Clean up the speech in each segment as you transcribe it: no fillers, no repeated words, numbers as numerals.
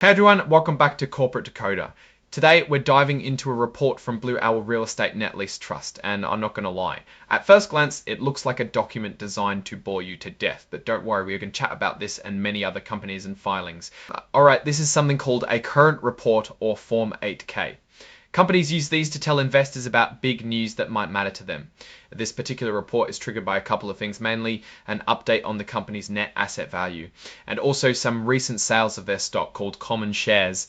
Hey everyone, welcome back to Corporate Decoder. Today we're diving into a report from Blue Owl Real Estate Net Lease Trust, and I'm not going to lie. At first glance, it looks like a document designed to bore you to death, but don't worry, we're going to chat about this and many other companies and filings. Alright, this is something called a current report or Form 8K. Companies use these to tell investors about big news that might matter to them. This particular report is triggered by a couple of things, mainly an update on the company's net asset value, and also some recent sales of their stock called common shares.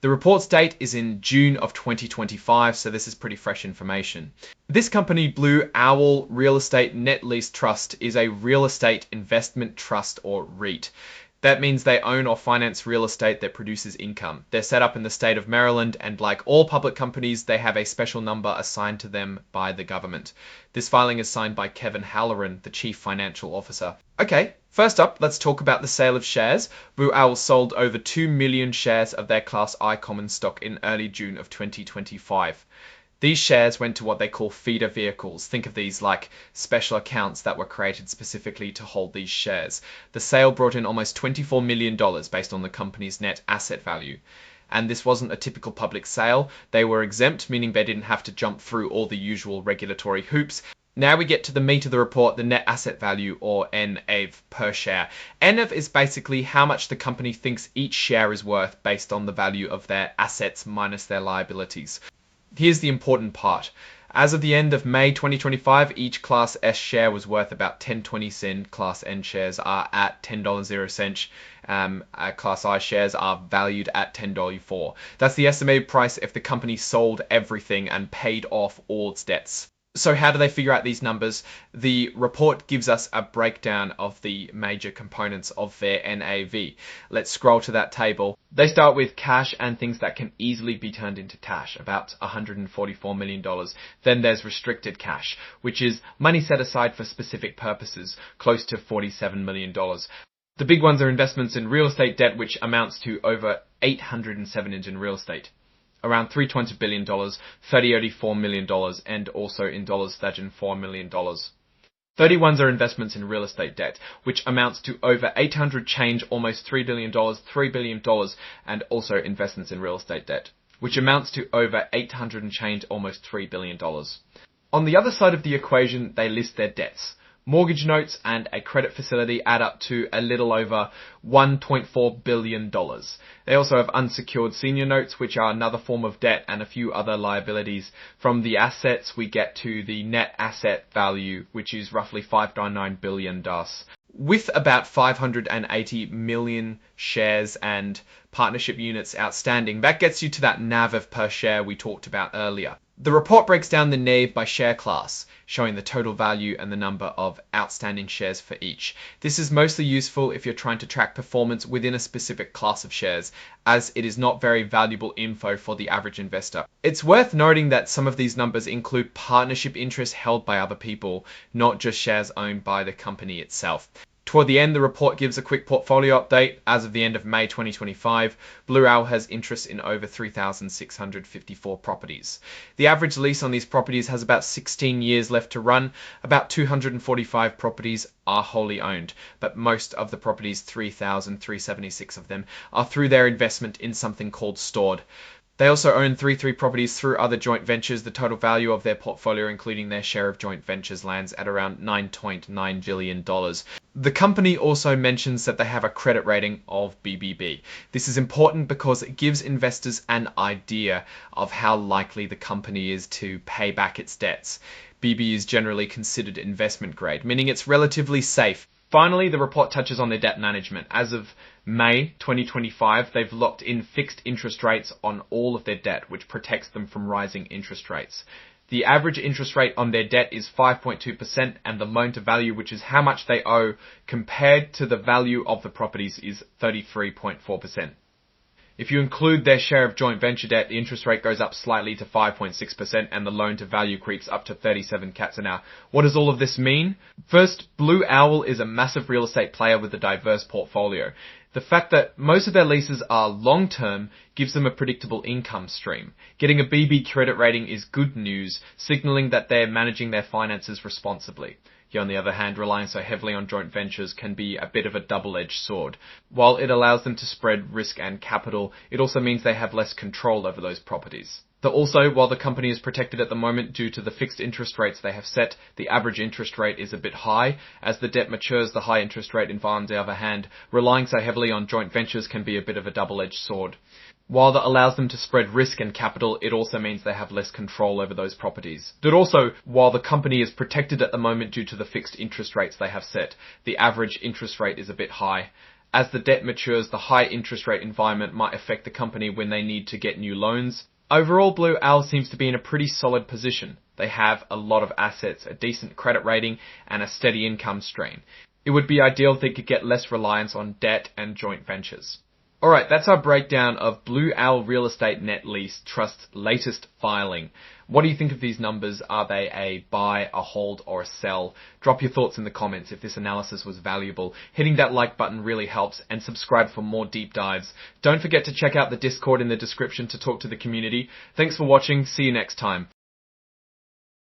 The report's date is in June of 2025, so this is pretty fresh information. This company, Blue Owl Real Estate Net Lease Trust, is a real estate investment trust or REIT. That means they own or finance real estate that produces income. They're set up in the state of Maryland, and like all public companies, they have a special number assigned to them by the government. This filing is signed by Kevin Halloran, the Chief Financial Officer. Okay, first up, let's talk about the sale of shares. Blue Owl sold over 2 million shares of their Class I common stock in early June of 2025. These shares went to what they call feeder vehicles. Think of these like special accounts that were created specifically to hold these shares. The sale brought in almost $24 million based on the company's net asset value. And this wasn't a typical public sale. They were exempt, meaning they didn't have to jump through all the usual regulatory hoops. Now we get to the meat of the report, the net asset value, or NAV per share. NAV is basically how much the company thinks each share is worth based on the value of their assets minus their liabilities. Here's the important part. As of the end of May 2025, each Class S share was worth about 10.20 cents. Class N shares are at $10.00. Class I shares are valued at $10.04. That's the estimated price if the company sold everything and paid off all its debts. So how do they figure out these numbers? The report gives us a breakdown of the major components of their NAV. Let's scroll to that table. They start with cash and things that can easily be turned into cash, about $144 million. Then there's restricted cash, which is money set aside for specific purposes, close to $47 million. The big ones are investments in real estate debt, which amounts to over $807 million in real estate. Around $320 billion, $3084 million, and also in dollars, $104 million. 31s are investments in real estate debt, which amounts to over 800 change, almost $3 billion, $3 billion, and also investments in real estate debt, which amounts to over 800 and change, almost $3 billion. On the other side of the equation, they list their debts. Mortgage notes and a credit facility add up to a little over $1.4 billion. They also have unsecured senior notes, which are another form of debt, and a few other liabilities. From the assets, we get to the net asset value, which is roughly $5.9 billion. With about 580 million shares and partnership units outstanding, that gets you to that NAV per share we talked about earlier. The report breaks down the NAV by share class, showing the total value and the number of outstanding shares for each. This is mostly useful if you're trying to track performance within a specific class of shares, as it is not very valuable info for the average investor. It's worth noting that some of these numbers include partnership interests held by other people, not just shares owned by the company itself. Toward the end, the report gives a quick portfolio update. As of the end of May 2025, Blue Owl has interest in over 3,654 properties. The average lease on these properties has about 16 years left to run. About 245 properties are wholly owned, but most of the properties, 3,376 of them, are through their investment in something called Stored. They also own 33 properties through other joint ventures. The total value of their portfolio, including their share of joint ventures, lands at around $9.9 billion. The company also mentions that they have a credit rating of BBB. This is important because it gives investors an idea of how likely the company is to pay back its debts. BB is generally considered investment grade, meaning it's relatively safe. Finally, the report touches on their debt management. As of May 2025, they've locked in fixed interest rates on all of their debt, which protects them from rising interest rates. The average interest rate on their debt is 5.2%, and the loan to value, which is how much they owe compared to the value of the properties, is 33.4%. If you include their share of joint venture debt, the interest rate goes up slightly to 5.6%, and the loan to value creeps up to 37 cats an hour. What does all of this mean? First, Blue Owl is a massive real estate player with a diverse portfolio. The fact that most of their leases are long-term gives them a predictable income stream. Getting a BB credit rating is good news, signaling that they're managing their finances responsibly. on the other hand, relying so heavily on joint ventures can be a bit of a double-edged sword. While it allows them to spread risk and capital, it also means they have less control over those properties. Also, while the company is protected at the moment due to the fixed interest rates they have set, the average interest rate is a bit high. As the debt matures, the high interest rate environment, on the other hand, relying so heavily on joint ventures can be a bit of a double-edged sword. While that allows them to spread risk and capital, it also means they have less control over those properties. Also, while the company is protected at the moment due to the fixed interest rates they have set, the average interest rate is a bit high. As the debt matures, the high interest rate environment might affect the company when they need to get new loans. Overall, Blue Owl seems to be in a pretty solid position. They have a lot of assets, a decent credit rating, and a steady income stream. It would be ideal if they could get less reliance on debt and joint ventures. Alright, that's our breakdown of Blue Owl Real Estate Net Lease Trust's latest filing. What do you think of these numbers? Are they a buy, a hold, or a sell? Drop your thoughts in the comments if this analysis was valuable. Hitting that like button really helps, and subscribe for more deep dives. Don't forget to check out the Discord in the description to talk to the community. Thanks for watching, see you next time.